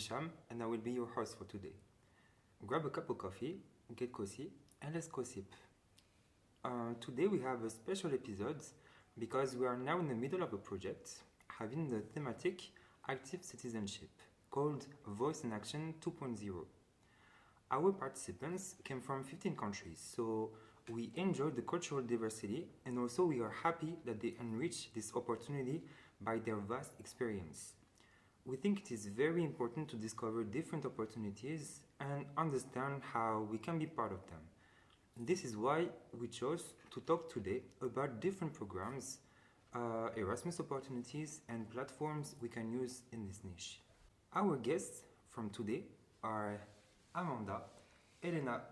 Hicham, and I will be your host for today. Grab a cup of coffee, get cozy, and let's gossip. Today we have a special episode because we are now in the middle of a project having the thematic active citizenship called Voice in Action 2.0. Our participants came from 15 countries, so we enjoyed the cultural diversity and also we are happy that they enrich this opportunity by their vast experience. We think it is very important to discover different opportunities and understand how we can be part of them. This is why we chose to talk today about different programs, Erasmus opportunities, and platforms we can use in this niche. Our guests from today are Amanda Helena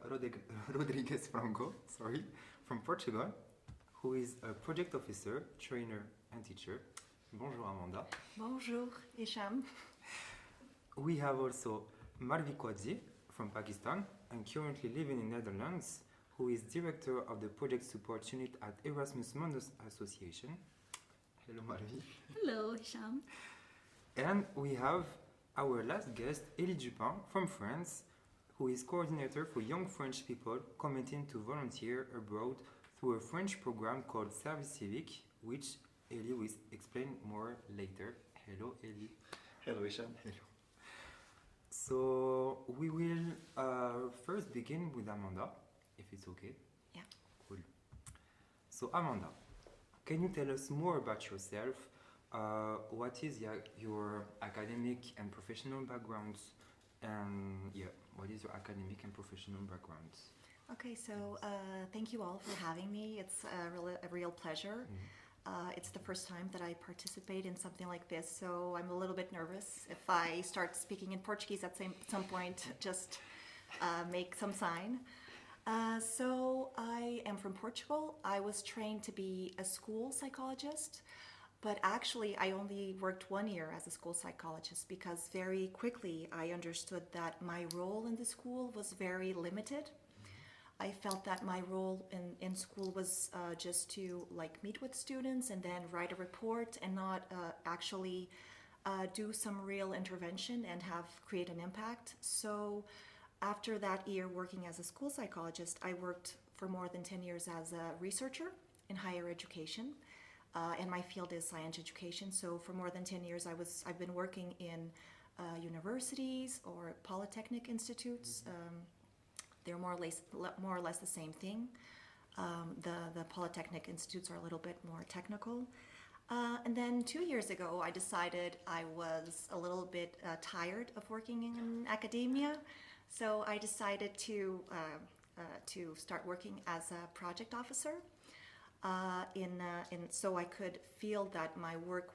Rodrigues Franco, from Portugal, who is a project officer, trainer, and teacher. Bonjour Amanda. Bonjour Hicham. We have also Marvi Quazi from Pakistan and currently living in Netherlands, who is director of the project support unit at Erasmus Mundus Association. Hello Marvi. Hello Hicham. And we have our last guest, Elie Dupin from France, who is coordinator for young French people committing to volunteer abroad through a French program called Service Civic, which Elie will explain more later. Hello Elie. Hello Hicham. Hello. So we will first begin with Amanda, if it's okay. Yeah. Cool. So Amanda, can you tell us more about yourself? What is your academic and professional backgrounds? And what is your academic and professional background? Okay, so thank you all for having me. It's a real pleasure. It's the first time that I participate in something like this, so I'm a little bit nervous. If I start speaking in Portuguese at some point, just make some sign. So I am from Portugal. I was trained to be a school psychologist, but actually I only worked 1 year as a school psychologist because very quickly I understood that my role in the school was very limited. I felt that my role in school was just to meet with students and then write a report and not actually do some real intervention and create an impact. So after that year working as a school psychologist, I worked for more than 10 years as a researcher in higher education. And my field is science education. So for more than 10 years, I've been working in universities or polytechnic institutes. They're more or less the same thing. The polytechnic institutes are a little bit more technical. And then 2 years ago, I decided I was a little bit tired of working in academia. So I decided to start working as a project officer. So I could feel that my work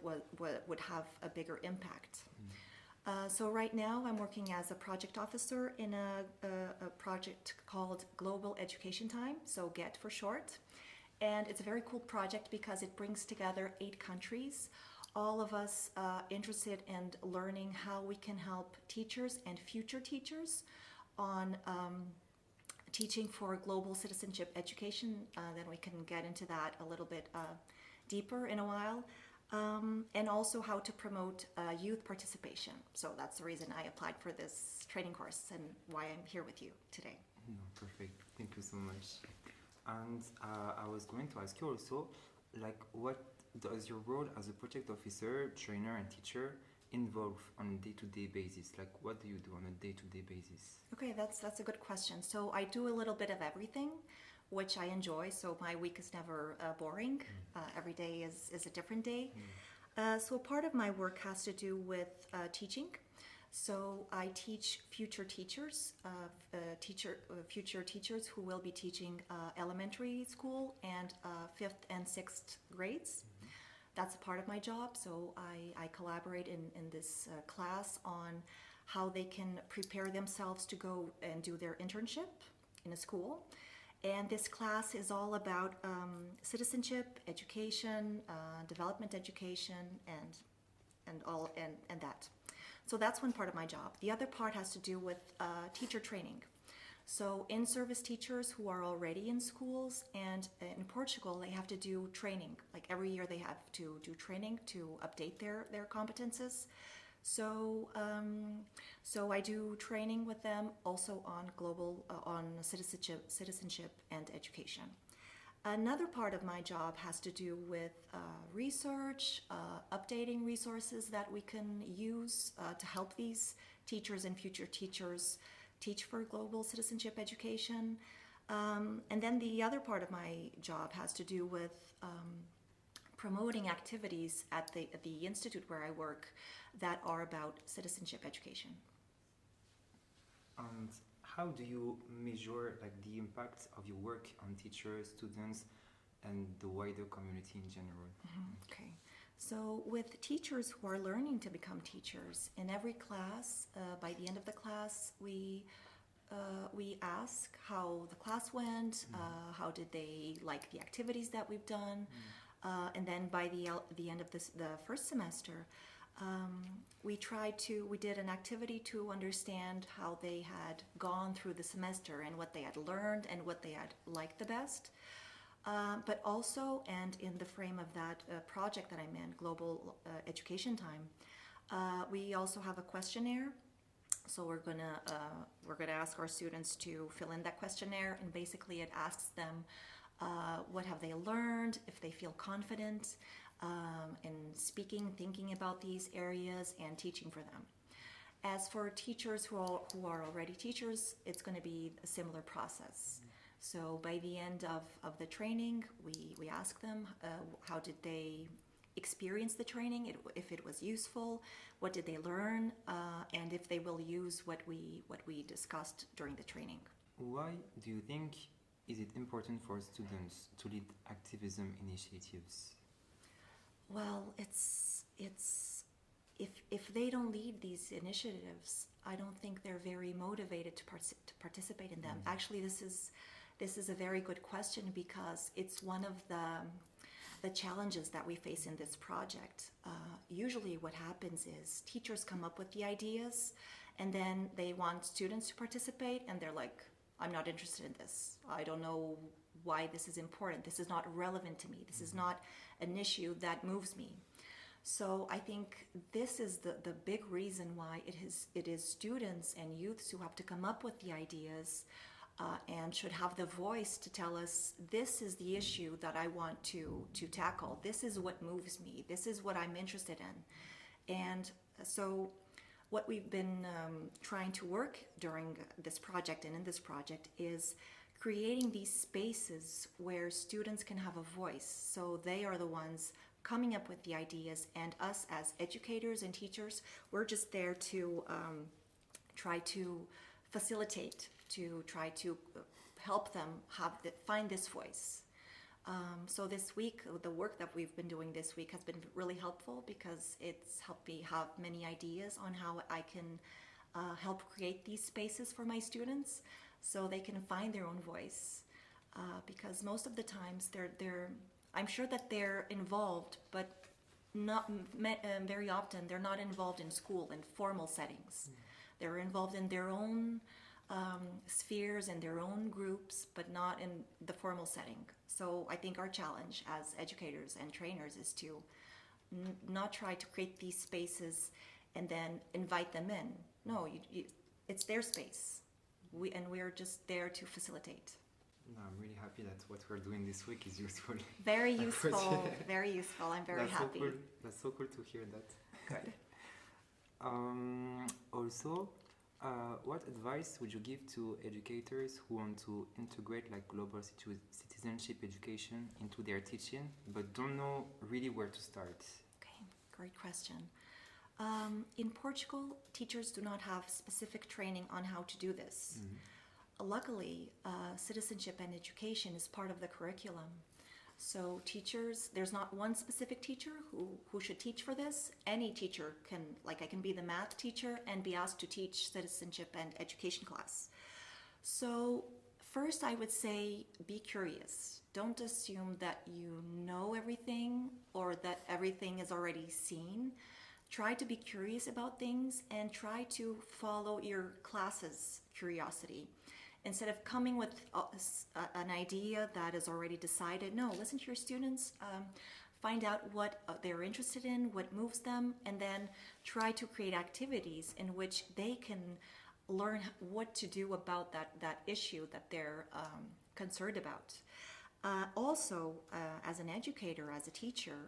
would have a bigger impact. So right now I'm working as a project officer in a project called Global Education Time, so GET for short. And it's a very cool project because it brings together 8 countries, all of us interested in learning how we can help teachers and future teachers on teaching for global citizenship education. Then we can get into that a little bit deeper in a while. And also how to promote youth participation. So that's the reason I applied for this training course and why I'm here with you today. No, perfect. Thank you so much. And I was going to ask you also, what does your role as a project officer, trainer, and teacher involve on a day-to-day basis? What do you do on a day-to-day basis? Okay, that's a good question. So I do a little bit of everything, which I enjoy. So my week is never boring. Every day is a different day. So part of my work has to do with teaching. So I teach future teachers, future teachers who will be teaching elementary school and 5th and 6th grades. That's a part of my job. So I collaborate in this class on how they can prepare themselves to go and do their internship in a school. And this class is all about citizenship, education, development education, and that. So that's one part of my job. The other part has to do with teacher training. So in-service teachers who are already in schools, and in Portugal they have to do training. Every year they have to do training to update their competences. So I do training with them also on on citizenship and education. Another part of my job has to do with research, updating resources that we can use to help these teachers and future teachers teach for global citizenship education. And then the other part of my job has to do with promoting activities at the institute where I work that are about citizenship education. And how do you measure like the impact of your work on teachers, students, and the wider community in general? Okay. So with teachers who are learning to become teachers, in every class, by the end of the class, we ask how the class went, how did they like the activities that we've done, and then by the end of the first semester, we did an activity to understand how they had gone through the semester and what they had learned and what they had liked the best. But also, and in the frame of that project that I'm in, Global Education Time, we also have a questionnaire. So we're gonna ask our students to fill in that questionnaire, and basically it asks them what have they learned, if they feel confident in speaking, thinking about these areas, and teaching for them. As for teachers who are already teachers, it's going to be a similar process. So by the end of the training, we ask them how did they experience the training, if it was useful, what did they learn, and if they will use what we discussed during the training. Why do you think is it important for students to lead activism initiatives? Well, it's if they don't lead these initiatives, I don't think they're very motivated to participate in them. Actually, this is a very good question, because it's one of the challenges that we face in this project. Usually what happens is teachers come up with the ideas, and then they want students to participate, and they're like, I'm not interested in this. I don't know why this is important. This is not relevant to me. This is not an issue that moves me. So I think this is the big reason why it is students and youths who have to come up with the ideas and should have the voice to tell us, this is the issue that I want to tackle. This is what moves me. This is what I'm interested in. And so what we've been trying to work during this project and in this project is creating these spaces where students can have a voice. So they are the ones coming up with the ideas, and us as educators and teachers, we're just there to try to facilitate, to try to help them find this voice. So this week, the work that we've been doing this week has been really helpful, because it's helped me have many ideas on how I can help create these spaces for my students so they can find their own voice. Because most of the times I'm sure that they're involved, but not very often they're not involved in school in formal settings. They're involved in their own spheres and their own groups, but not in the formal setting. So I think our challenge as educators and trainers is to not try to create these spaces and then invite them in. No, it's their space. We're just there to facilitate. No, I'm really happy that what we're doing this week is useful. Very useful, very useful. I'm very happy. So cool. That's so cool to hear that. Good. Also, what advice would you give to educators who want to integrate like global citizenship education into their teaching, but don't know really where to start? Okay, great question. In Portugal, teachers do not have specific training on how to do this. Luckily, citizenship and education is part of the curriculum. So teachers, there's not one specific teacher who should teach for this. Any teacher can, like I can be the math teacher and be asked to teach citizenship and education class. So first I would say, be curious. Don't assume that you know everything or that everything is already seen. Try to be curious about things and try to follow your class's curiosity. Instead of coming with an idea that is already decided, no, listen to your students, find out what they're interested in, what moves them, and then try to create activities in which they can learn what to do about that issue that they're concerned about. Also, as an educator, as a teacher,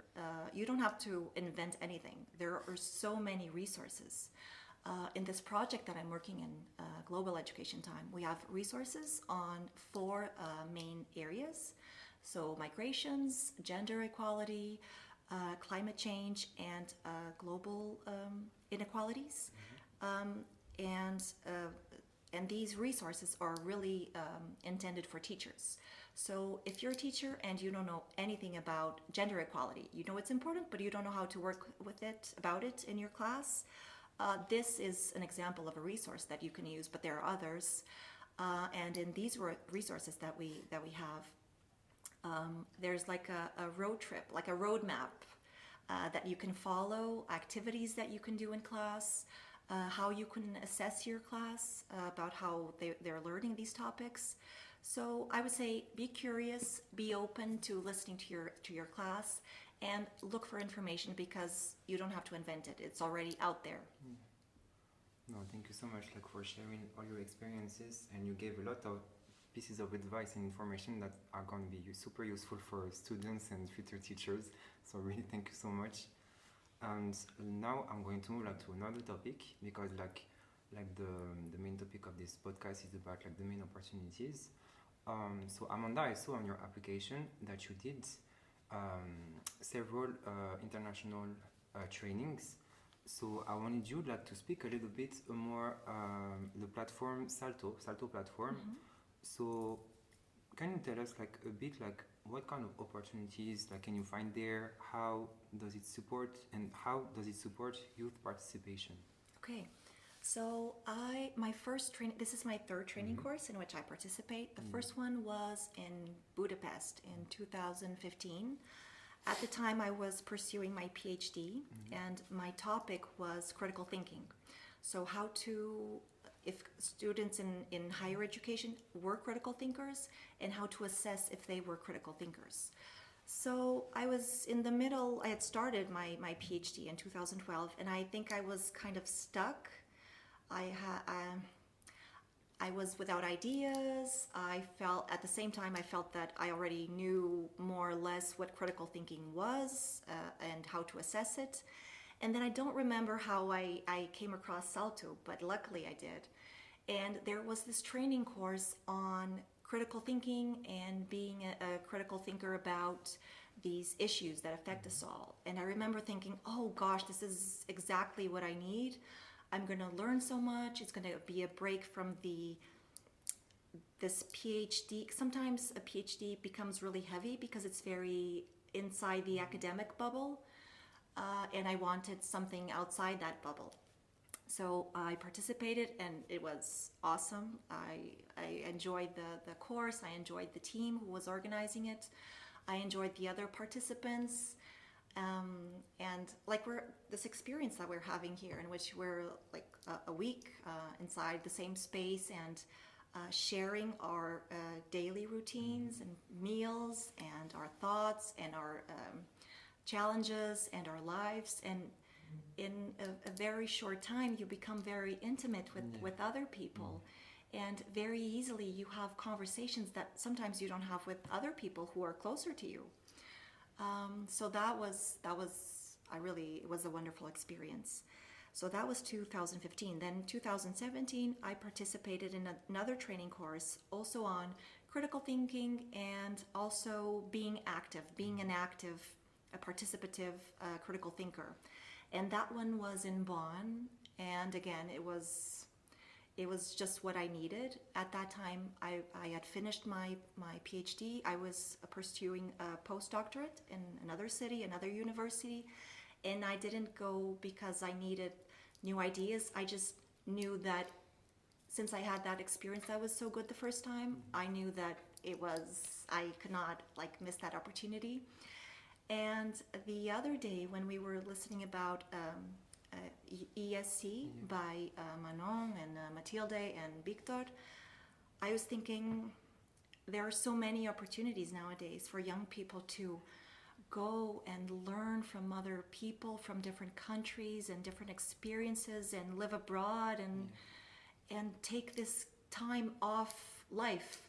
you don't have to invent anything. There are so many resources. In this project that I'm working in, Global Education Time, we have resources on 4 main areas. So migrations, gender equality, climate change, and global inequalities. And these resources are really intended for teachers. So if you're a teacher and you don't know anything about gender equality, you know it's important, but you don't know how to work with it, about it in your class, this is an example of a resource that you can use, but there are others. And in these resources that we have, there's like a road trip, like a roadmap that you can follow, activities that you can do in class, how you can assess your class about how they're learning these topics. So I would say be curious, be open to listening to your class, and look for information because you don't have to invent it. It's already out there. No, thank you so much for sharing all your experiences, and you gave a lot of pieces of advice and information that are going to be super useful for students and future teachers. So really thank you so much. And now I'm going to move to another topic because the main topic of this podcast is about the main opportunities. So Amanda, I saw on your application that you did several international trainings. So I wanted you to speak a little bit more the platform Salto platform. Mm-hmm. So can you tell us a bit what kind of opportunities can you find there? How does it support youth participation? Okay. So my first training, this is my third training course in which I participate. The first one was in Budapest in 2015. At the time I was pursuing my PhD and my topic was critical thinking. So how to, if students in higher education were critical thinkers, and how to assess if they were critical thinkers. So I was in the middle, I had started my PhD in 2012 and I think I was kind of stuck. I was without ideas. At the same time, I felt that I already knew more or less what critical thinking was and how to assess it. And then I don't remember how I came across Salto, but luckily I did. And there was this training course on critical thinking and being a critical thinker about these issues that affect us all. And I remember thinking, oh gosh, this is exactly what I need. I'm going to learn so much. It's going to be a break from this PhD. Sometimes a PhD becomes really heavy because it's very inside the academic bubble, and I wanted something outside that bubble. So I participated and it was awesome. I enjoyed the course. I enjoyed the team who was organizing it. I enjoyed the other participants. And this experience that we're having here, in which we're a week inside the same space and sharing our daily routines and meals and our thoughts and our challenges and our lives. And in a very short time, you become very intimate with other people. And very easily you have conversations that sometimes you don't have with other people who are closer to you. So it was a wonderful experience. So that was 2015. Then 2017, I participated in another training course also on critical thinking and also being active, a participative critical thinker. And that one was in Bonn. And again, it was just what I needed. At that time, I had finished my PhD. I was pursuing a postdoctorate in another city, another university, and I didn't go because I needed new ideas. I just knew that since I had that experience that was so good the first time, I knew that I could not miss that opportunity. And the other day when we were listening about ESC by Manon and Mathilde and Victor, I was thinking there are so many opportunities nowadays for young people to go and learn from other people from different countries and different experiences and live abroad and take this time off life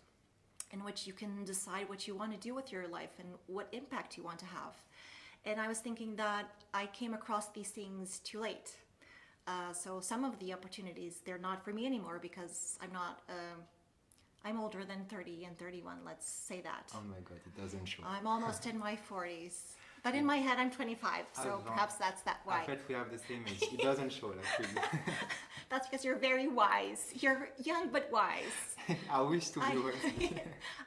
in which you can decide what you want to do with your life and what impact you want to have. And I was thinking that I came across these things too late. So some of the opportunities, they're not for me anymore because I'm older than 30 and 31, let's say that. Oh my God, it doesn't show. I'm almost in my 40s. But in my head, I'm 25, so perhaps that's why. I bet we have the same age. It doesn't show, like, really. That's because you're very wise. You're young but wise. I wish to be wise.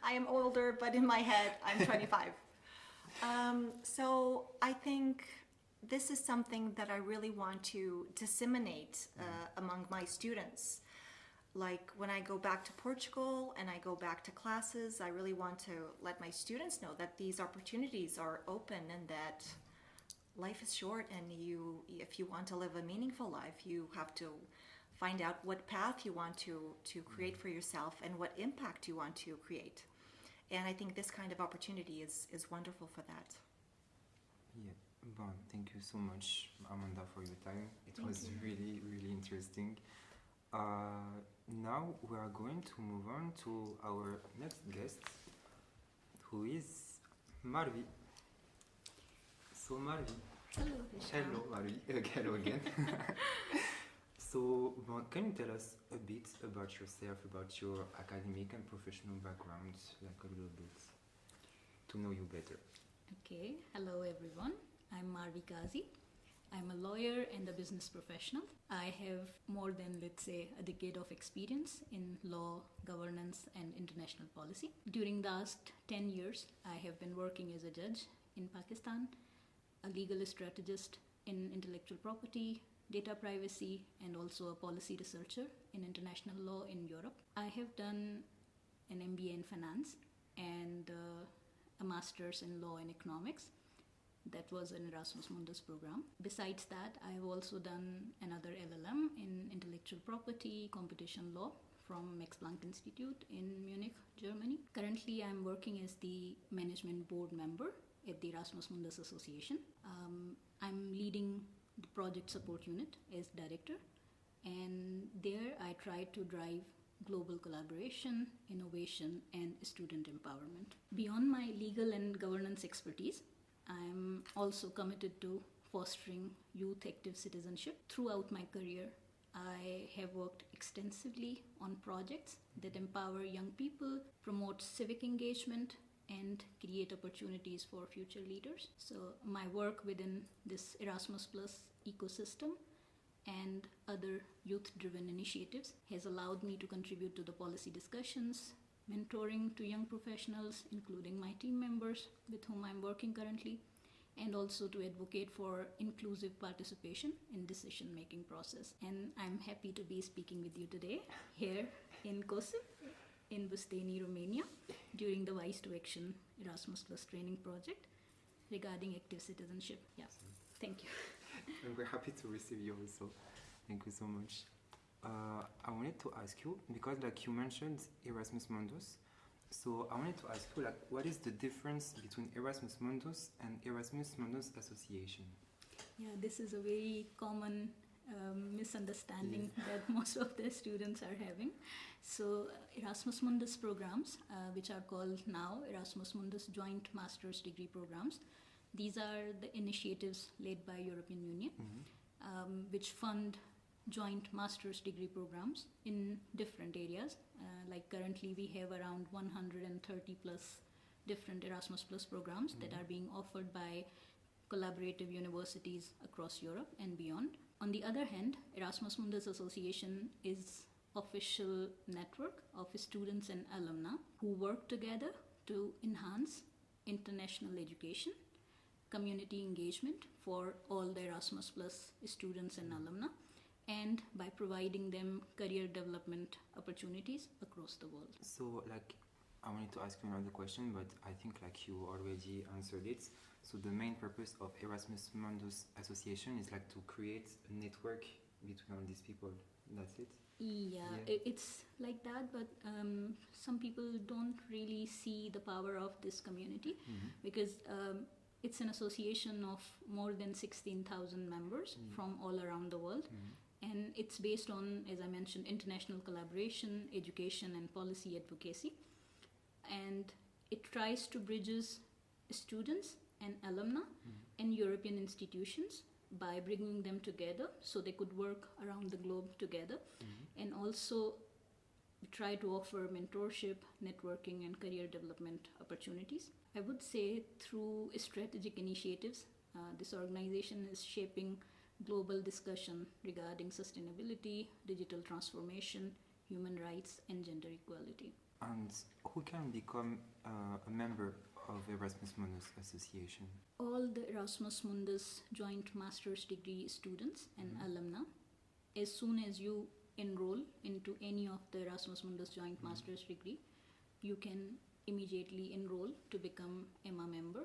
I am older, but in my head, I'm 25. So I think this is something that I really want to disseminate among my students. Like when I go back to Portugal and I go back to classes, I really want to let my students know that these opportunities are open and that life is short, and if you want to live a meaningful life, you have to find out what path you want to create for yourself and what impact you want to create. And I think this kind of opportunity is wonderful for that. Yeah, bon, thank you so much, Amanda, for your time. It was really, really interesting. Now we are going to move on to our next guest, who is Marvi. So Marvi. Hello Marvi. Hello again. So, can you tell us a bit about yourself, about your academic and professional background, like a little bit, to know you better? Okay, hello everyone. I'm Marvi Quazi. I'm a lawyer and a business professional. I have more than, let's say, a decade of experience in law, governance, and international policy. During the last 10 years, I have been working as a judge in Pakistan, a legal strategist in intellectual property, data privacy, and also a policy researcher in international law in Europe. I have done an MBA in finance and a master's in law and economics. That was an Erasmus Mundus program. Besides that, I have also done another LLM in intellectual property, competition law from Max Planck Institute in Munich, Germany. Currently, I'm working as the management board member at the Erasmus Mundus Association. I'm leading the project support unit as director, and there I try to drive global collaboration, innovation, and student empowerment. Beyond my legal and governance expertise, I'm also committed to fostering youth active citizenship. Throughout my career, I have worked extensively on projects that empower young people, promote civic engagement, and create opportunities for future leaders. So my work within this Erasmus Plus ecosystem and other youth-driven initiatives has allowed me to contribute to the policy discussions, mentoring to young professionals, including my team members with whom I'm working currently, and also to advocate for inclusive participation in decision-making process. And I'm happy to be speaking with you today here in COSI, in Busteni, Romania, during the Wise to Action Erasmus Plus training project regarding active citizenship. Yeah, thank you. And we're happy to receive you also. Thank you so much. I wanted to ask you, because like you mentioned Erasmus Mundus, so I wanted to ask you, like, what is the difference between Erasmus Mundus and Erasmus Mundus Association? Yeah, this is a very common misunderstanding that most of the students are having. So Erasmus Mundus programs, which are called now Erasmus Mundus Joint Master's Degree Programs, these are the initiatives led by European Union, which fund joint master's degree programs in different areas. Like currently we have around 130 plus different Erasmus Plus programs that are being offered by collaborative universities across Europe and beyond. On the other hand, Erasmus Mundus Association is official network of students and alumni who work together to enhance international education, community engagement for all the Erasmus Plus students and alumni, and by providing them career development opportunities across the world. So, like, I wanted to ask you another question, but I think like you already answered it. So the main purpose of Erasmus Mundus Association is like to create a network between all these people. That's it? Yeah. It's like that, but some people don't really see the power of this community because it's an association of more than 16,000 members from all around the world. And it's based on, as I mentioned, international collaboration, education, and policy advocacy. And it tries to bridges students and alumni and European institutions by bringing them together so they could work around the globe together, and also try to offer mentorship, networking, and career development opportunities. I would say through strategic initiatives, this organization is shaping global discussion regarding sustainability, digital transformation, human rights, and gender equality. And who can become a member of Erasmus Mundus Association? All the Erasmus Mundus joint master's degree students and alumni, as soon as you enroll into any of the Erasmus Mundus joint master's degree, you can immediately enroll to become EMA member,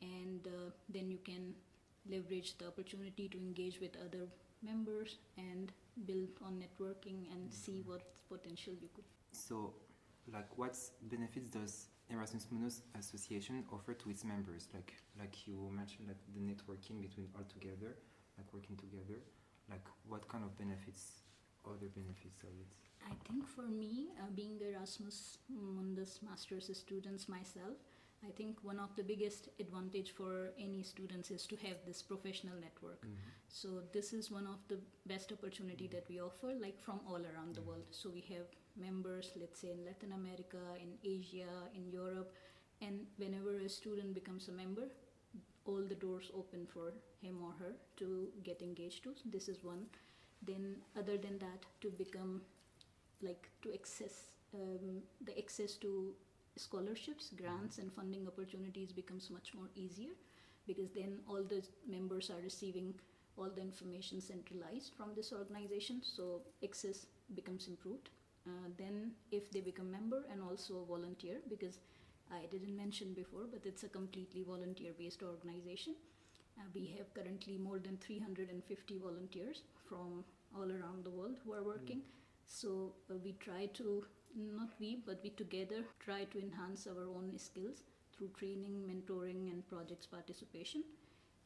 and then you can leverage the opportunity to engage with other members and build on networking and see what potential you could. So, like, what benefits does Erasmus Mundus Association offer to its members? Like you mentioned, like the networking between all together, like working together. Like, what kind of benefits, other benefits of it? I think for me, being the Erasmus Mundus Masters students myself, I think one of the biggest advantage for any students is to have this professional network. So this is one of the best opportunity that we offer, like from all around the world. So we have members, let's say in Latin America, in Asia, in Europe, and whenever a student becomes a member, all the doors open for him or her to get engaged to. So this is one. Then other than that, to become to access the access to scholarships, grants, and funding opportunities becomes much more easier, because then all the members are receiving all the information centralized from this organization, so access becomes improved. Then if they become member and also volunteer, because I didn't mention before, but it's a completely volunteer-based organization. We have currently more than 350 volunteers from all around the world who are working. So we try to, not we, but we together try to enhance our own skills through training, mentoring, and projects participation.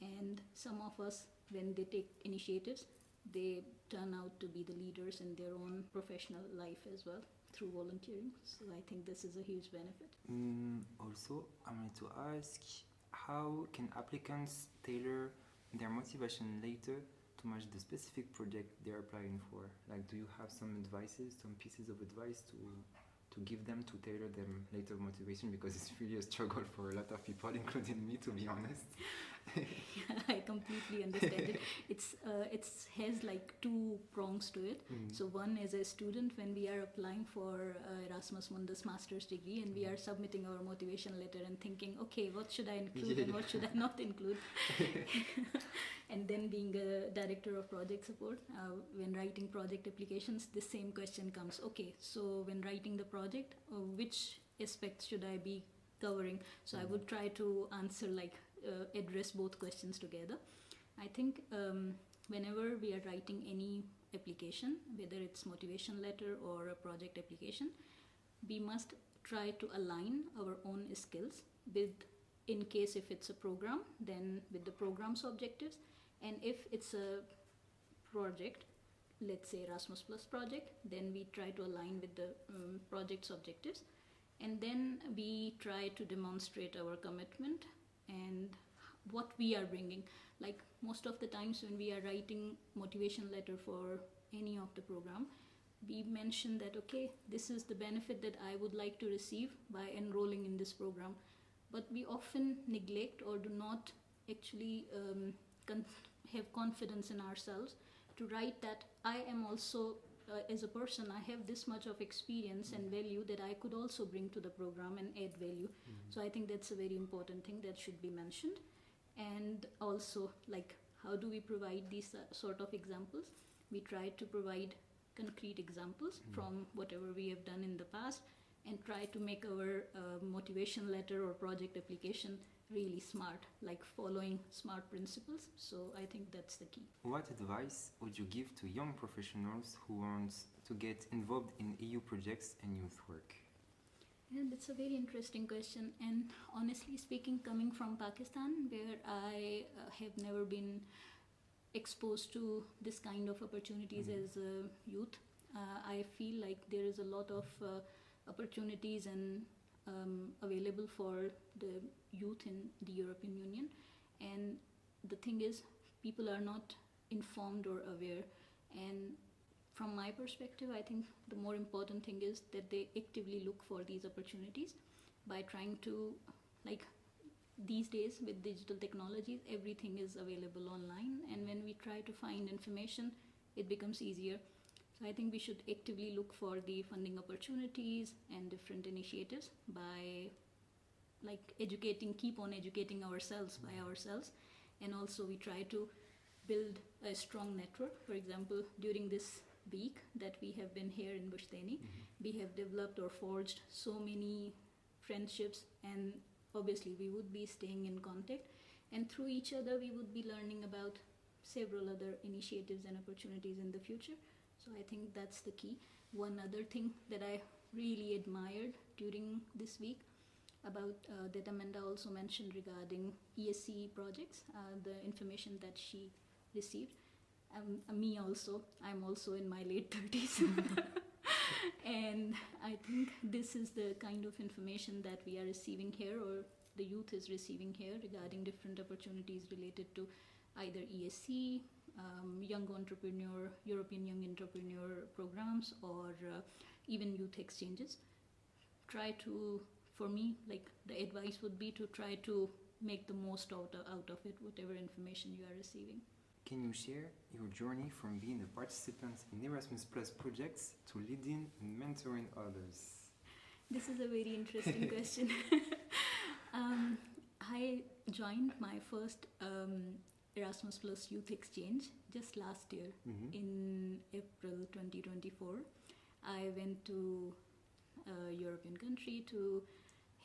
And some of us, when they take initiatives, they turn out to be the leaders in their own professional life as well through volunteering. So I think this is a huge benefit. Also, I wanted to ask, how can applicants tailor their motivation later to match the specific project they're applying for? Like, do you have some advices, some pieces of advice to give them to tailor them later motivation? Because it's really a struggle for a lot of people, including me, to be honest. I completely understand it. It has like two prongs to it. So one is a student, when we are applying for Erasmus Mundus master's degree and we are submitting our motivation letter and thinking, okay, what should I include and what should I not include? And then being a director of project support, when writing project applications, the same question comes. Okay, so when writing the project, which aspects should I be covering? So I would try to answer address both questions together. I think whenever we are writing any application, whether it's motivation letter or a project application, we must try to align our own skills with, in case if it's a program, then with the program's objectives, and if it's a project, let's say Erasmus Plus project, then we try to align with the project's objectives, and then we try to demonstrate our commitment and what we are bringing. Like most of the times when we are writing motivation letter for any of the program, we mention that, okay, this is the benefit that I would like to receive by enrolling in this program. But we often neglect or do not actually have confidence in ourselves to write that I am also, as a person, I have this much of experience and value that I could also bring to the program and add value. So I think that's a very important thing that should be mentioned. And also, how do we provide these sort of examples? We try to provide concrete examples from whatever we have done in the past, and try to make our motivation letter or project application really smart, like following SMART principles. So I think that's the key. What advice would you give to young professionals who want to get involved in EU projects and youth work? Yeah, that's a very interesting question. And honestly speaking, coming from Pakistan, where I have never been exposed to this kind of opportunities as a youth, I feel like there is a lot of opportunities and available for the youth in the European Union. And the thing is, people are not informed or aware. And from my perspective, I think the more important thing is that they actively look for these opportunities by trying to, like, these days with digital technologies, everything is available online, and when we try to find information, it becomes easier. So I think we should actively look for the funding opportunities and different initiatives by, like, keep on educating ourselves by ourselves. And also we try to build a strong network. For example, during this week that we have been here in Bushteni, we have developed or forged so many friendships, and obviously we would be staying in contact, and through each other we would be learning about several other initiatives and opportunities in the future. So I think that's the key. One other thing that I really admired during this week about that Amanda also mentioned regarding ESC projects, the information that she received. Me also, I'm also in my late 30s. And I think this is the kind of information that we are receiving here, or the youth is receiving here, regarding different opportunities related to either ESC, young entrepreneur, European young entrepreneur programs, or even youth exchanges. For me, like, the advice would be to try to make the most out of it, whatever information you are receiving. Can you share your journey from being a participant in Erasmus Plus projects to leading and mentoring others? This is a very interesting question. I joined my first Erasmus Plus Youth Exchange just last year in April 2024. I went to a European country to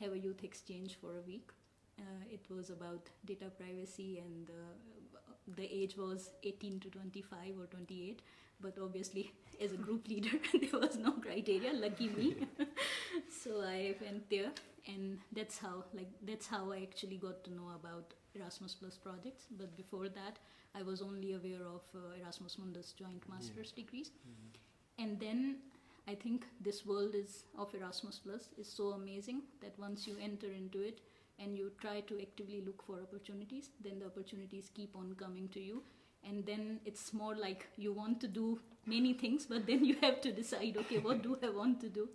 have a youth exchange for a week. It was about data privacy, and the age was 18 to 25 or 28, but obviously as a group leader there was no criteria, lucky me. So I went there, and that's how I actually got to know about Erasmus Plus projects. But before that, I was only aware of Erasmus Mundus joint master's degrees. And then I think this world of Erasmus Plus is so amazing that once you enter into it and you try to actively look for opportunities, then the opportunities keep on coming to you. And then it's more like you want to do many things, but then you have to decide, okay, what do I want to do?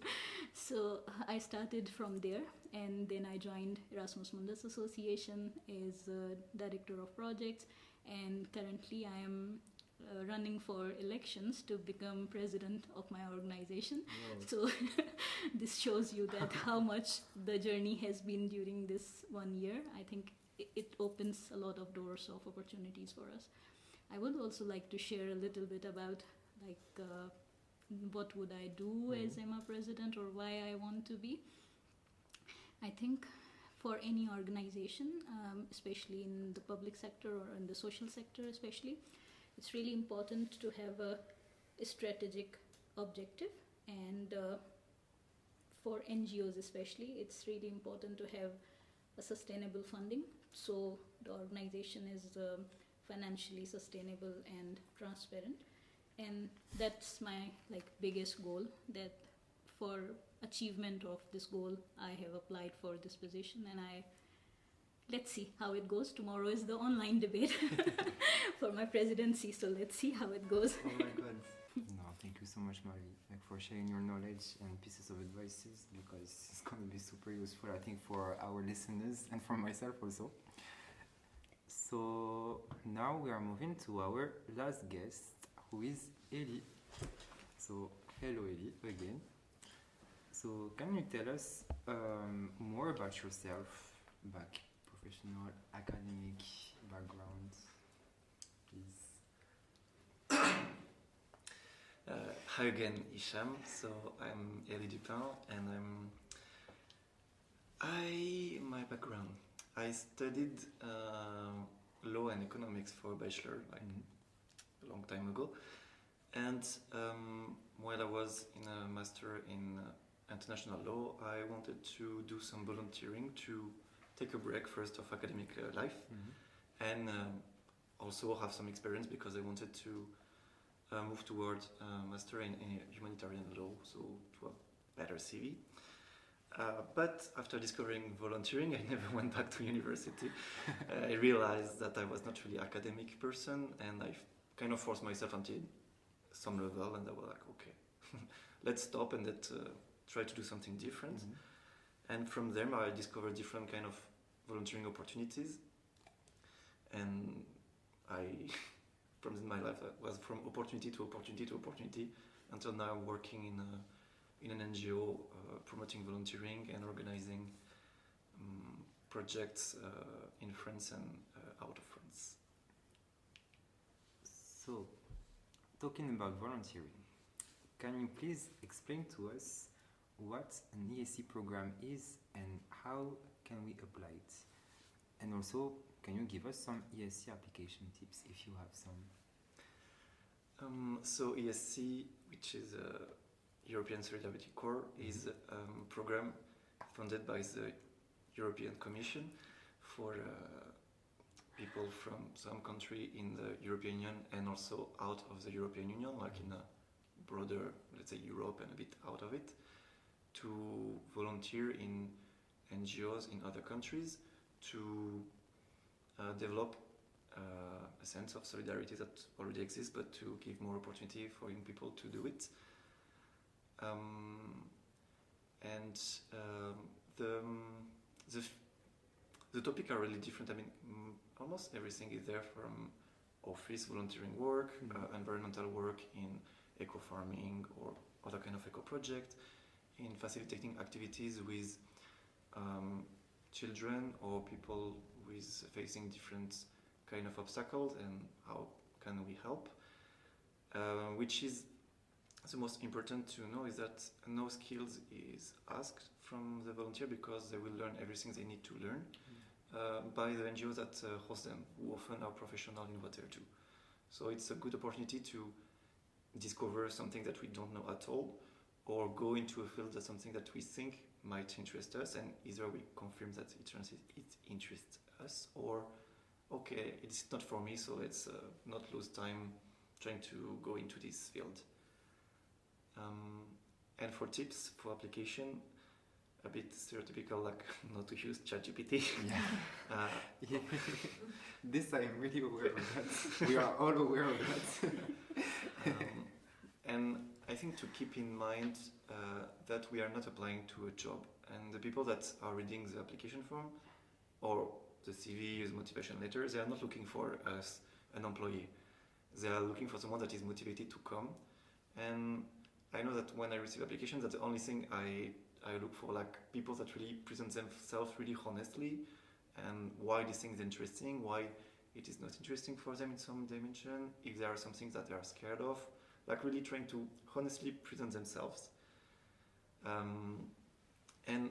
So I started from there, and then I joined Erasmus Mundus Association as Director of Projects, and currently I am running for elections to become president of my organization. Wow. So this shows you that how much the journey has been during this 1 year. I think it opens a lot of doors of opportunities for us. I would also like to share a little bit about, like, what would I do as EMA president, or why I want to be. I think for any organization, especially in the public sector or in the social sector especially, it's really important to have a strategic objective. And for NGOs especially, it's really important to have a sustainable funding, so the organization is financially sustainable and transparent. And that's my, like, biggest goal, that for achievement of this goal I have applied for this position, and let's see how it goes. Tomorrow is the online debate for my presidency, so let's see how it goes. Oh my god. No, thank you so much, Marvi, like, for sharing your knowledge and pieces of advices, because it's going to be super useful, I think, for our listeners and for myself also. So now we are moving to our last guest, who is Elie. So hello, Elie, again. So can you tell us more about yourself, back professional, academic background, please? Hi again, Hicham. So I'm Elie Dupin, and my background. I studied law and economics for a bachelor, like a long time ago, and while I was in a master in international law, I wanted to do some volunteering to take a break first of academic life and also have some experience because I wanted to move towards master in humanitarian law, so to have better CV. But after discovering volunteering, I never went back to university. I realized that I was not really academic person, and I kind of forced myself until some level, and I was like, okay, let's stop and let's try to do something different. And from there, I discovered different kind of volunteering opportunities, and from my life, I was from opportunity to opportunity to opportunity until now I'm working in an NGO promoting volunteering and organizing projects in France and out of France. So, talking about volunteering, can you please explain to us what an ESC program is and how can we apply it? And also, can you give us some ESC application tips if you have some? So ESC, which is European Solidarity Corps, is a program funded by the European Commission for people from some country in the European Union and also out of the European Union, like in a broader, let's say, Europe and a bit out of it, to volunteer in NGOs in other countries to develop a sense of solidarity that already exists, but to give more opportunity for young people to do it. The topics are really different. I mean, almost everything is there, from office volunteering work, environmental work in eco farming or other kind of eco project, in facilitating activities with children or people with facing different kind of obstacles, and how can we help. Which is the most important to know is that no skills is asked from the volunteer, because they will learn everything they need to learn by the NGOs that host them, who often are professional in what they do. So it's a good opportunity to discover something that we don't know at all, or go into a field that's something that we think might interest us, and either we confirm that it interests us, or okay, it's not for me, so let's not lose time trying to go into this field. And for tips for application, a bit stereotypical, like not to use ChatGPT. Yeah. This I'm really aware of that. We are all aware of that. And I think to keep in mind that we are not applying to a job, and the people that are reading the application form or the CV, the motivation letter, they are not looking for us, an employee. They are looking for someone that is motivated to come. And I know that when I receive applications, that's the only thing I look for, like people that really present themselves really honestly, and why this thing is interesting, why it is not interesting for them in some dimension, if there are some things that they are scared of, like really trying to honestly present themselves. And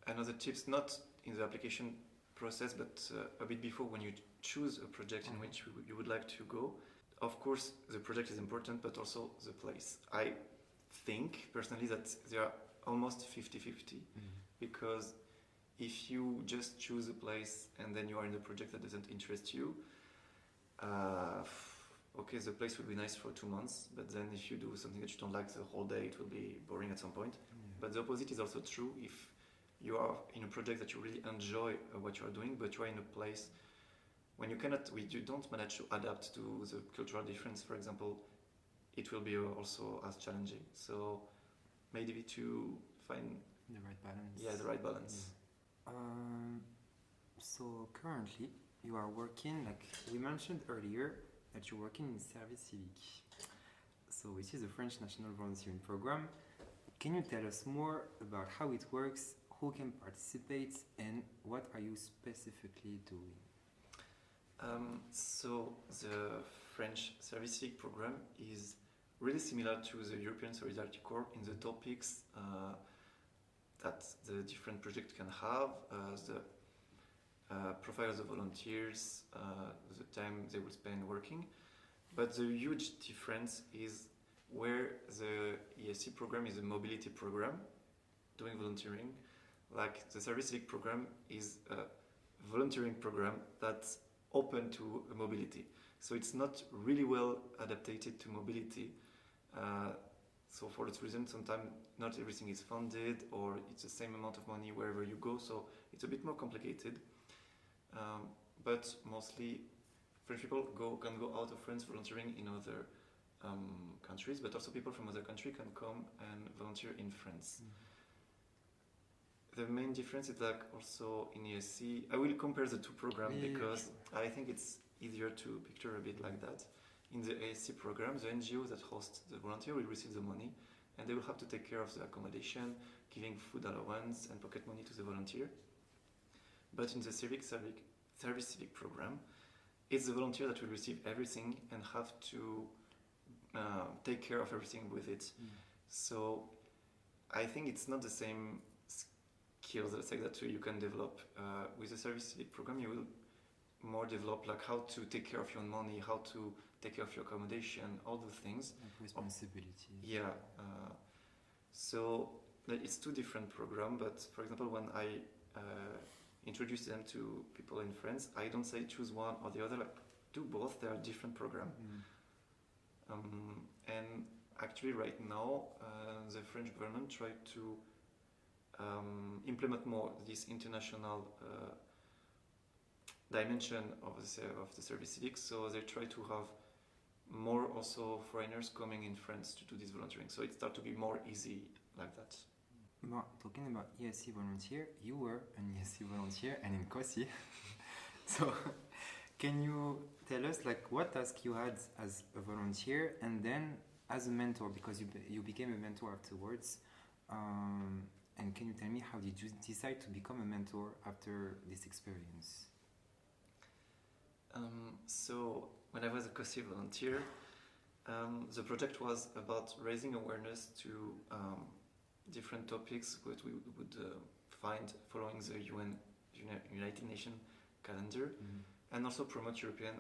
another tips, not in the application process, but a bit before, when you choose a project in which you would like to go. Of course, the project is important, but also the place. I think personally that they are almost 50-50, because if you just choose a place and then you are in a project that doesn't interest you, okay, the place will be nice for 2 months, but then if you do something that you don't like the whole day, it will be boring at some point. But the opposite is also true. If you are in a project that you really enjoy what you are doing, but you are in a place when you don't manage to adapt to the cultural difference, for example, it will be also as challenging. So maybe to find the right balance. Yeah, the right balance. So currently you are working, like we mentioned earlier, that you're working in Service Civique, so which is a French national volunteering program. Can you tell us more about how it works, who can participate, and what are you specifically doing? So the French Service Civique program is really similar to the European Solidarity Corps in the topics that the different projects can have, the profile of the volunteers, the time they will spend working. But the huge difference is where the ESC program is a mobility program, doing volunteering. Like the Service Civic program is a volunteering program that's open to mobility. So it's not really well adapted to mobility. So for this reason, sometimes not everything is funded, or it's the same amount of money wherever you go. So it's a bit more complicated. But mostly French people can go out of France volunteering in other countries, but also people from other countries can come and volunteer in France. The main difference is like also in ESC, I will compare the two programs because I think it's easier to picture a bit like that. In the ESC program, the NGO that hosts the volunteer will receive the money, and they will have to take care of the accommodation, giving food allowance and pocket money to the volunteer. But in the Service Civic program, it's the volunteer that will receive everything and have to take care of everything with it. So I think it's not the same skills that you can develop. With the Service Civic program, you will more develop like how to take care of your own money, how to take care of your accommodation, all those things. Like responsibility. Yeah. So it's two different programs, but for example, when I introduce them to people in France, I don't say choose one or the other, like do both, they are different programs. And actually right now, the French government tried to implement more this international dimension of the Service Civic, so they try to have more also foreigners coming in France to do this volunteering, so it started to be more easy like that. Well, talking about ESC volunteer, you were an ESC volunteer and in COSI. So can you tell us like what task you had as a volunteer and then as a mentor, because you became a mentor afterwards, and can you tell me how did you decide to become a mentor after this experience? So when I was a COSI volunteer, the project was about raising awareness to different topics that we would find following the United Nations calendar, and also promote European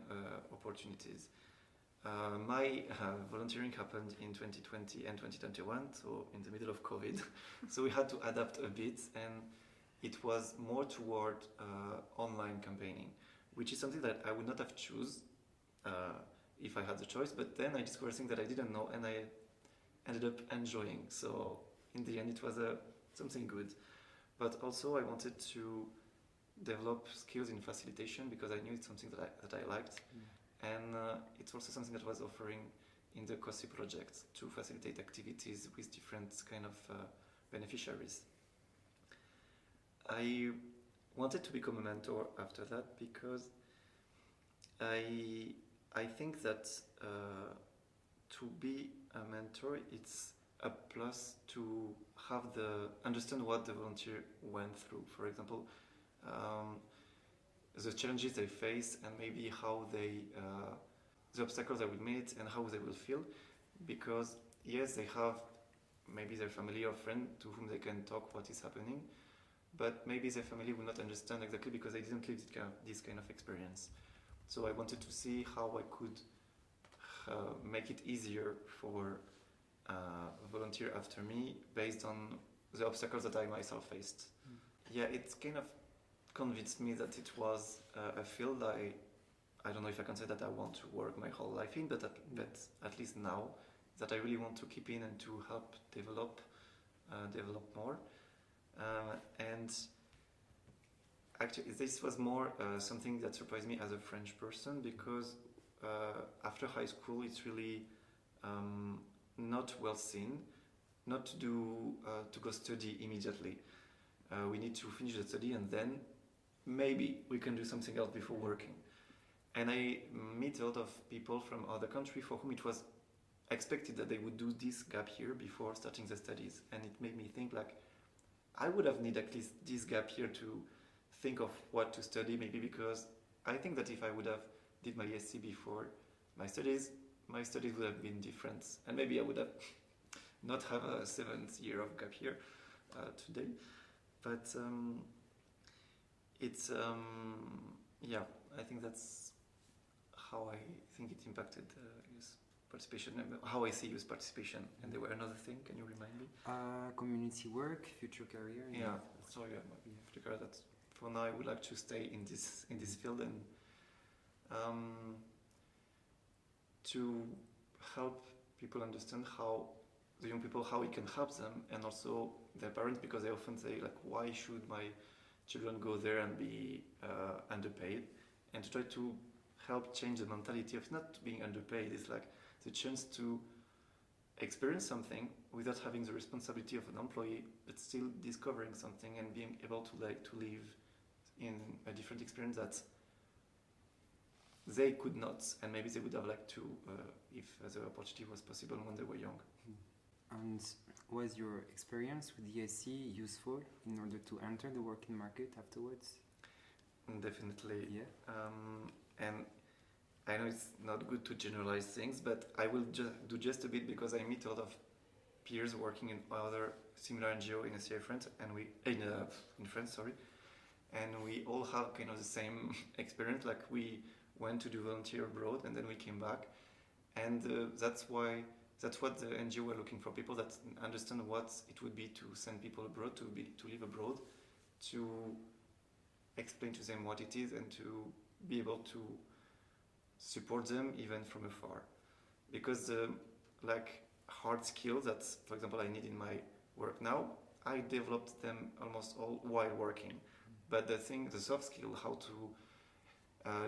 opportunities. My volunteering happened in 2020 and 2021, so in the middle of COVID. So we had to adapt a bit, and it was more toward online campaigning, which is something that I would not have chosen if I had the choice, but then I discovered things that I didn't know, and I ended up enjoying. So in the end, it was something good. But also I wanted to develop skills in facilitation because I knew it's something that I liked. And it's also something that was offering in the COSI project to facilitate activities with different kind of beneficiaries. I wanted to become a mentor after that because I think that to be a mentor, it's a plus to have understand what the volunteer went through. For example, the challenges they face and maybe how the obstacles they will meet and how they will feel, because yes, they have maybe their family or friend to whom they can talk what is happening, but maybe their family will not understand exactly because they didn't live this kind of experience. So I wanted to see how I could make it easier for a volunteer after me based on the obstacles that I myself faced. Yeah, it's kind of convinced me that it was a field I don't know if I can say that I want to work my whole life in, but at least now that I really want to keep in and to help develop more. And actually, this was more something that surprised me as a French person, because after high school, it's really not well seen not to go study immediately. We need to finish the study and then maybe we can do something else before working. And I meet a lot of people from other countries for whom it was expected that they would do this gap year before starting the studies. And it made me think like, I would have needed at least this gap year to think of what to study, maybe because I think that if I would have did my ESC before my studies would have been different. And maybe I would have not have a 7th year of gap year today. But it's, yeah, I think that's how I think it impacted, I guess. participation, how I see youth participation. And there were another thing, can you remind me? Community work, future career. Yeah, sorry, future career. That's for now. I would like to stay in this field and to help people understand how the young people, how we can help them, and also their parents, because they often say like, why should my children go there and be underpaid? And to try to help change the mentality of not being underpaid. It's like the chance to experience something without having the responsibility of an employee, but still discovering something and being able to live in a different experience that they could not, and maybe they would have liked to if the opportunity was possible when they were young. And was your experience with ESC useful in order to enter the working market afterwards? Definitely. Yeah. And I know it's not good to generalize things, but I will do just a bit because I meet a lot of peers working in other similar NGO in France, and in France, sorry, and we all have kind of the same experience. Like we went to do volunteer abroad, and then we came back, and that's what the NGO were looking for, people that understand what it would be to send people abroad, to live abroad, to explain to them what it is, and to be able to support them even from afar. Because the hard skills that, for example, I need in my work now, I developed them almost all while working. But the soft skill, how to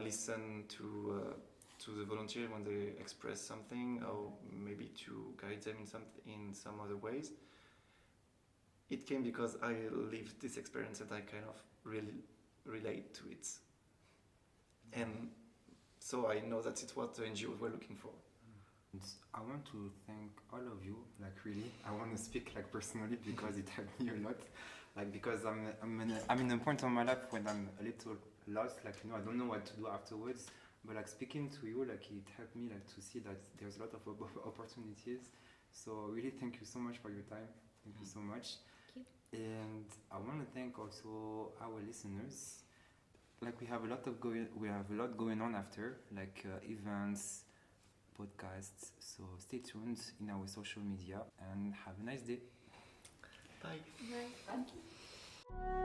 listen to the volunteer when they express something, or maybe to guide them in some other ways, it came because I lived this experience and I kind of really relate to it. And so I know that it's what the NGOs were looking for. And I want to thank all of you, really. I want to speak personally because it helped me a lot. Because I'm in a point in my life when I'm a little lost, I don't know what to do afterwards. But speaking to you, it helped me to see that there's a lot of opportunities. So really thank you so much for your time. Thank you so much. Thank you. And I want to thank also our listeners. We have a lot going on after, events, podcasts. So stay tuned in our social media and have a nice day. Bye. Bye. Thank you.